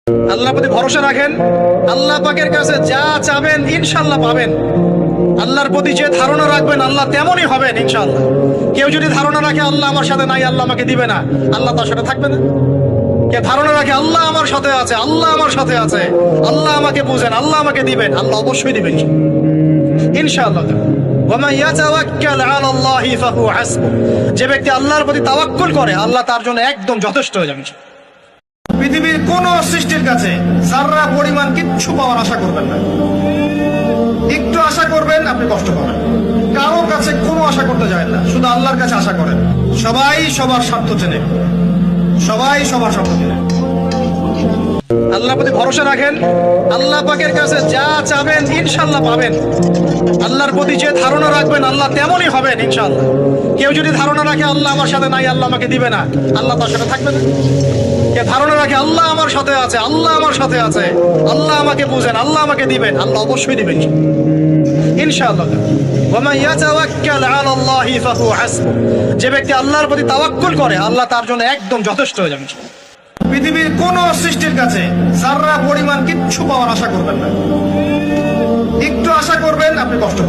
আল্লাহর প্রতি ভরসা রাখেন, আল্লাহ পাকের কাছে যা চাবেন ইনশাআল্লাহ পাবেন। আল্লাহর প্রতি যে ধারণা রাখবেন আল্লাহ তেমনই হবেন ইনশাআল্লাহ। কেউ যদি ধারণা রাখে আল্লাহ আমার সাথে নাই, আল্লাহ আমাকে দিবে না, আল্লাহ তার সাথে থাকবে না। কে ধারণা রাখে আল্লাহ আমার সাথে আছে, আল্লাহ আমার সাথে আছে, আল্লাহ আমাকে বুঝেন, আল্লাহ আমাকে দিবেন, আল্লাহ অবশ্যই দিবেন ইনশাআল্লাহ। যে ব্যক্তি আল্লাহর প্রতি তাওয়াক্কুল করে আল্লাহ তার জন্য একদম যথেষ্ট হয়ে যাবে। পৃথিবীর কোন সৃষ্টির কাছে যারা পরিমাণ কিচ্ছু পাওয়ার আশা করবেন না। একটু আশা করবেন আপনি কষ্ট পাবেন। কারো কাছে কোনো আশা করতে যায় না, শুধু আল্লাহর কাছে আশা করেন। সবাই সবার স্বার্থ চেনে, সবাই সবার স্বার্থ চেনে। আল্লাহর প্রতি ভরসা রাখেন, আল্লাহ পাকের কাছে যা চাবেন ইনশাআল্লাহ পাবেন। আল্লাহর প্রতি যে ধারণা রাখবেন আল্লাহ তেমনই হবেন ইনশাআল্লাহ। কেউ যদি ধারণা রাখে আল্লাহ আমার সাথে নাই, আল্লাহ আমাকে দিবে না, আল্লাহ তার সাথে থাকবে না। কে ধারণা রাখে আল্লাহ আমার সাথে আছে, আল্লাহ আমার সাথে আছে, আল্লাহ আমাকে বুঝেন, আল্লাহ আমাকে দিবেন, আল্লাহ অবশ্যই দিবেন ইনশাআল্লাহ। যে ব্যক্তি আল্লাহর প্রতি তাওয়াক্কুল করে আল্লাহ তার জন্য একদম যথেষ্ট হয়ে যাবে। পৃথিবীর কোন সৃষ্টির কাছে যারা পরিমাণ কিচ্ছু পাওয়ার আশা করবেন না। একটু আশা করবেন আপনি কষ্ট